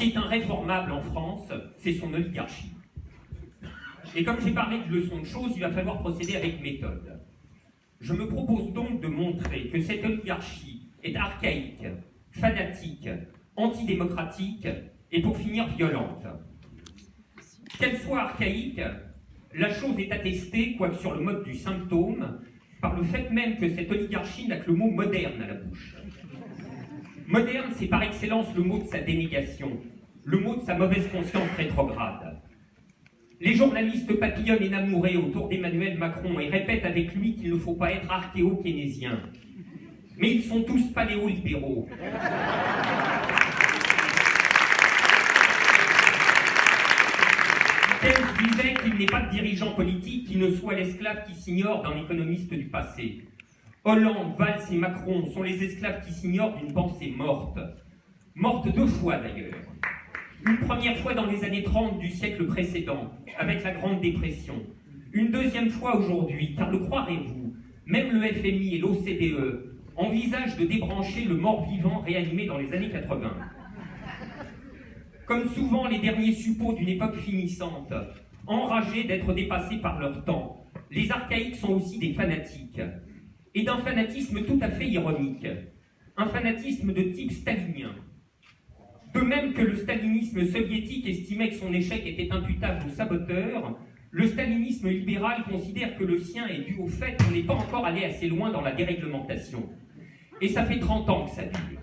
qui est irréformable en France, c'est son oligarchie. Et comme j'ai parlé de leçons de choses, il va falloir procéder avec méthode. Je me propose donc de montrer que cette oligarchie est archaïque, fanatique, antidémocratique et pour finir violente. Qu'elle soit archaïque, la chose est attestée, quoique sur le mode du symptôme, par le fait même que cette oligarchie n'a que le mot moderne à la bouche. Moderne, c'est par excellence le mot de sa dénégation, le mot de sa mauvaise conscience rétrograde. Les journalistes papillonnent énamourés autour d'Emmanuel Macron et répètent avec lui qu'il ne faut pas être archéo-keynésien. Mais ils sont tous paléolibéraux. Keynes disait qu'il n'est pas de dirigeant politique qui ne soit l'esclave qui s'ignore d'un économiste du passé. Hollande, Valls et Macron sont les esclaves qui s'ignorent d'une pensée morte. Morte 2 fois d'ailleurs. Une première fois dans les années 30 du siècle précédent, avec la Grande Dépression. Une deuxième fois aujourd'hui, car le croirez-vous, même le FMI et l'OCDE envisagent de débrancher le mort-vivant réanimé dans les années 80. Comme souvent les derniers suppôts d'une époque finissante, enragés d'être dépassés par leur temps, les archaïques sont aussi des fanatiques. Et d'un fanatisme tout à fait ironique. Un fanatisme de type stalinien. De même que le stalinisme soviétique estimait que son échec était imputable aux saboteurs, le stalinisme libéral considère que le sien est dû au fait qu'on n'est pas encore allé assez loin dans la déréglementation. Et ça fait 30 ans que ça dure.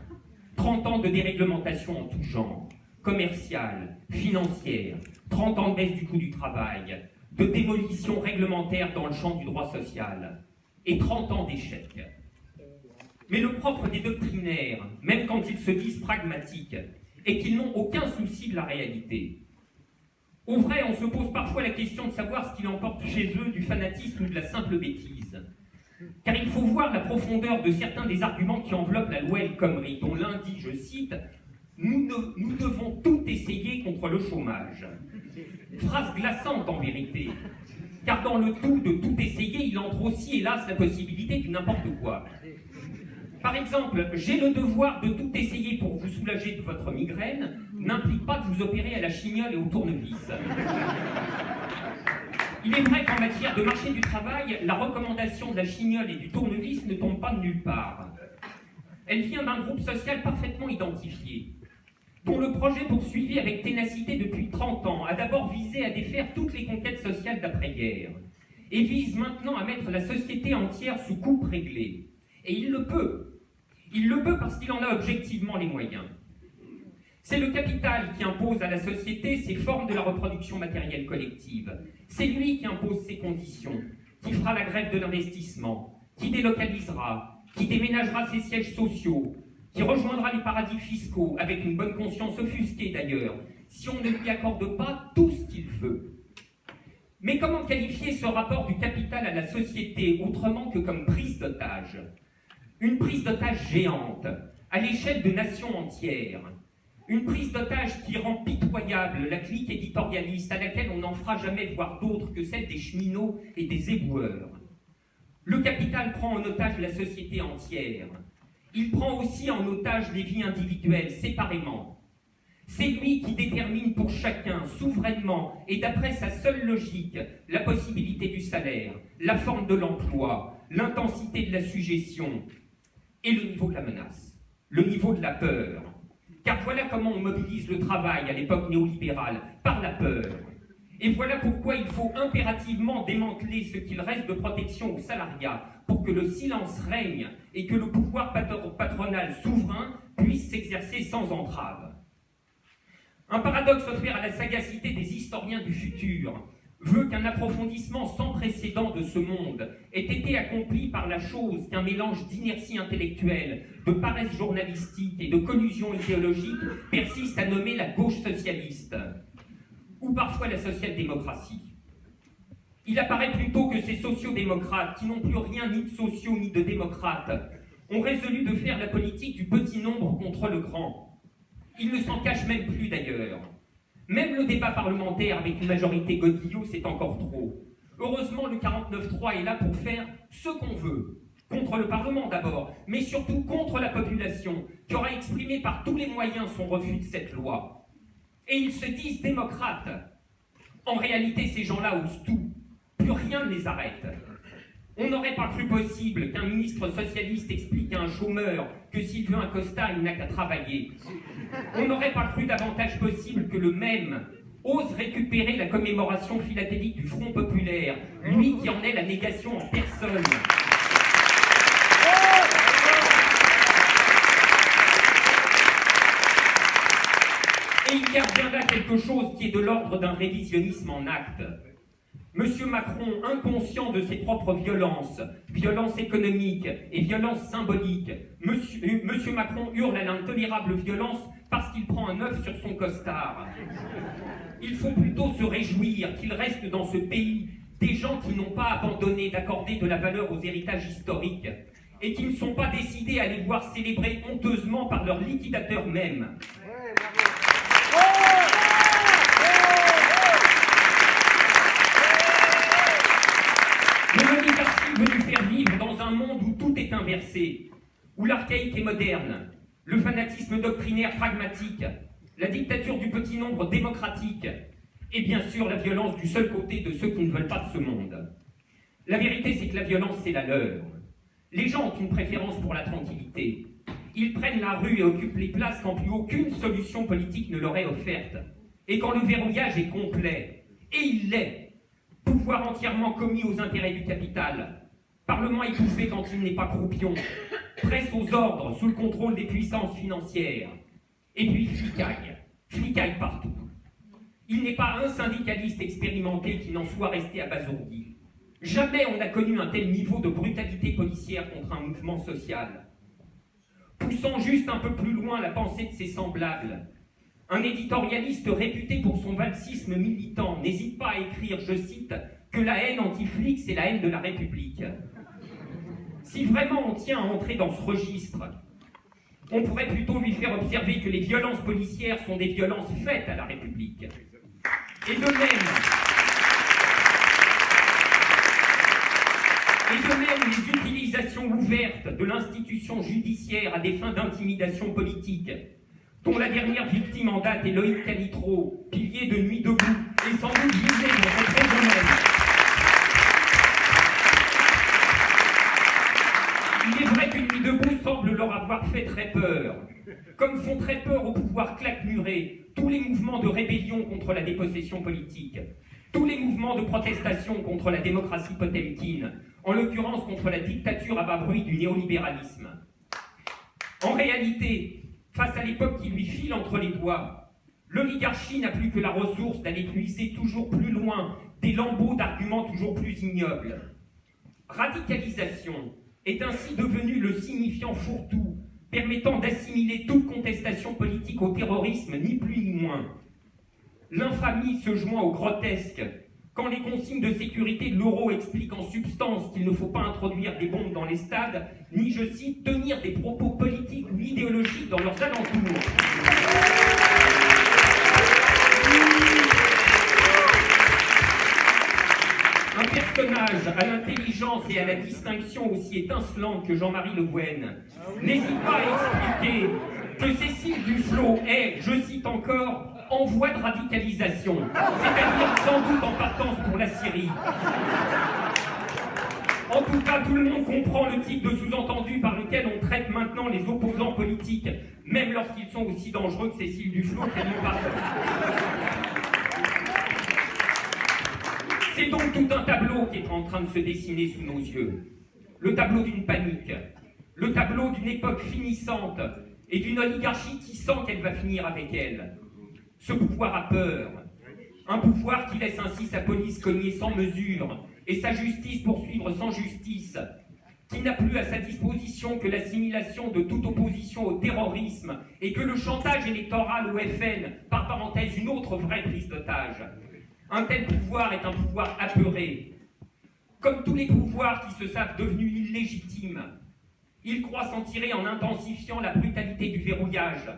30 ans de déréglementation en tout genre. Commerciale, financière, 30 ans de baisse du coût du travail, de démolition réglementaire dans le champ du droit social, et 30 ans d'échecs. Mais le propre des doctrinaires, même quand ils se disent pragmatiques, est qu'ils n'ont aucun souci de la réalité. Au vrai, on se pose parfois la question de savoir ce qu'il emporte chez eux du fanatisme ou de la simple bêtise. Car il faut voir la profondeur de certains des arguments qui enveloppent la loi El Khomri, dont l'un dit, je cite, « Nous devons tout essayer contre le chômage ». Phrase glaçante en vérité, car dans le tout de tout essayer, il entre aussi, hélas, la possibilité du n'importe quoi. Par exemple, j'ai le devoir de tout essayer pour vous soulager de votre migraine, n'implique pas de vous opérer à la chignole et au tournevis. Il est vrai qu'en matière de marché du travail, la recommandation de la chignole et du tournevis ne tombe pas de nulle part. Elle vient d'un groupe social parfaitement identifié, dont le projet poursuivi avec ténacité depuis 30 ans a d'abord visé à défaire toutes les conquêtes sociales d'après-guerre, et vise maintenant à mettre la société entière sous coupe réglée. Et il le peut. Il le peut parce qu'il en a objectivement les moyens. C'est le capital qui impose à la société ses formes de la reproduction matérielle collective. C'est lui qui impose ses conditions, qui fera la grève de l'investissement, qui délocalisera, qui déménagera ses sièges sociaux, qui rejoindra les paradis fiscaux, avec une bonne conscience offusquée d'ailleurs, si on ne lui accorde pas tout ce qu'il veut. Mais comment qualifier ce rapport du capital à la société autrement que comme prise d'otage ? Une prise d'otage géante, à l'échelle de nations entières. Une prise d'otage qui rend pitoyable la clique éditorialiste à laquelle on n'en fera jamais voir d'autres que celle des cheminots et des éboueurs. Le capital prend en otage la société entière. Il prend aussi en otage les vies individuelles, séparément. C'est lui qui détermine pour chacun, souverainement et d'après sa seule logique, la possibilité du salaire, la forme de l'emploi, l'intensité de la sujétion et le niveau de la menace, le niveau de la peur. Car voilà comment on mobilise le travail à l'époque néolibérale, par la peur. Et voilà pourquoi il faut impérativement démanteler ce qu'il reste de protection au salariat pour que le silence règne et que le pouvoir patronal souverain puisse s'exercer sans entrave. Un paradoxe offert à la sagacité des historiens du futur veut qu'un approfondissement sans précédent de ce monde ait été accompli par la chose qu'un mélange d'inertie intellectuelle, de paresse journalistique et de collusion idéologique persiste à nommer la gauche socialiste, ou parfois la social-démocratie. Il apparaît plutôt que ces sociodémocrates, qui n'ont plus rien ni de sociaux ni de démocrates, ont résolu de faire la politique du petit nombre contre le grand. Ils ne s'en cachent même plus d'ailleurs. Même le débat parlementaire avec une majorité godillot, c'est encore trop. Heureusement, le 49.3 est là pour faire ce qu'on veut. Contre le Parlement d'abord, mais surtout contre la population, qui aura exprimé par tous les moyens son refus de cette loi. Et ils se disent démocrates. En réalité, ces gens-là osent tout. Plus rien ne les arrête. On n'aurait pas cru possible qu'un ministre socialiste explique à un chômeur que s'il veut un costard, il n'a qu'à travailler. On n'aurait pas cru davantage possible que le même ose récupérer la commémoration philatélique du Front populaire, lui qui en est la négation en personne. Et il y a bien là quelque chose qui est de l'ordre d'un révisionnisme en acte. Monsieur Macron, inconscient de ses propres violences, violences économiques et violences symboliques, Monsieur Macron hurle à l'intolérable violence parce qu'il prend un œuf sur son costard. Il faut plutôt se réjouir qu'il reste dans ce pays des gens qui n'ont pas abandonné d'accorder de la valeur aux héritages historiques et qui ne sont pas décidés à les voir célébrés honteusement par leurs liquidateurs mêmes. L'oligarchie veut nous faire vivre dans un monde où tout est inversé, où l'archaïque est moderne, le fanatisme doctrinaire pragmatique, la dictature du petit nombre démocratique, et bien sûr la violence du seul côté de ceux qui ne veulent pas de ce monde. La vérité, c'est que la violence, c'est la leur. Les gens ont une préférence pour la tranquillité. Ils prennent la rue et occupent les places quand plus aucune solution politique ne leur est offerte. Et quand le verrouillage est complet, et il l'est, pouvoir entièrement commis aux intérêts du capital, parlement étouffé quand il n'est pas croupion, presse aux ordres sous le contrôle des puissances financières, et puis flicaille partout. Il n'est pas un syndicaliste expérimenté qui n'en soit resté abasourdi. Jamais on n'a connu un tel niveau de brutalité policière contre un mouvement social. Poussant juste un peu plus loin la pensée de ses semblables, un éditorialiste réputé pour son valsisme militant n'hésite pas à écrire, je cite, que la haine anti-flic, c'est la haine de la République. Si vraiment on tient à entrer dans ce registre, on pourrait plutôt lui faire observer que les violences policières sont des violences faites à la République. Et de même, les utilisations ouvertes de l'institution judiciaire à des fins d'intimidation politique, dont la dernière victime en date est Loïc Calitro, pilier de Nuit debout, et sans doute visé dans cette raison même. Il est vrai qu'une Nuit debout semble leur avoir fait très peur, comme font très peur au pouvoir claquemuré tous les mouvements de rébellion contre la dépossession politique, tous les mouvements de protestation contre la démocratie potemkine, en l'occurrence contre la dictature à bas bruit du néolibéralisme. En réalité, face à l'époque qui lui file entre les doigts, l'oligarchie n'a plus que la ressource d'aller puiser toujours plus loin des lambeaux d'arguments toujours plus ignobles. Radicalisation est ainsi devenu le signifiant fourre-tout permettant d'assimiler toute contestation politique au terrorisme, ni plus ni moins. L'infamie se joint au grotesque quand les consignes de sécurité de l'euro expliquent en substance qu'il ne faut pas introduire des bombes dans les stades, ni, je cite, tenir des propos politiques ou idéologiques dans leurs alentours. Un personnage à l'intelligence et à la distinction aussi étincelante que Jean-Marie Le Guen n'hésite pas à expliquer que Cécile Duflot est, je cite encore, en voie de radicalisation, c'est-à-dire sans doute en partance pour la Syrie. En tout cas, tout le monde comprend le type de sous-entendu par lequel on traite maintenant les opposants politiques, même lorsqu'ils sont aussi dangereux que Cécile Duflot qu'elle nous pardonne. C'est donc tout un tableau qui est en train de se dessiner sous nos yeux. Le tableau d'une panique, le tableau d'une époque finissante et d'une oligarchie qui sent qu'elle va finir avec elle. Ce pouvoir a peur, un pouvoir qui laisse ainsi sa police cogner sans mesure et sa justice poursuivre sans justice, qui n'a plus à sa disposition que l'assimilation de toute opposition au terrorisme et que le chantage électoral au FN, par parenthèse une autre vraie prise d'otage. Un tel pouvoir est un pouvoir apeuré. Comme tous les pouvoirs qui se savent devenus illégitimes, il croit s'en tirer en intensifiant la brutalité du verrouillage.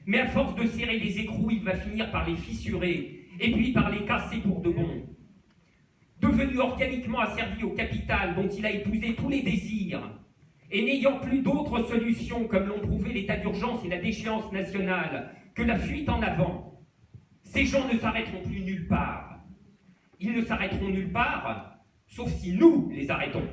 Mais à force de serrer les écrous, il va finir par les fissurer, et puis par les casser pour de bon. Devenu organiquement asservi au capital dont il a épousé tous les désirs, et n'ayant plus d'autre solution, comme l'ont prouvé l'état d'urgence et la déchéance nationale, que la fuite en avant, Ces gens ne s'arrêteront plus nulle part. Ils ne s'arrêteront nulle part, sauf si nous les arrêtons.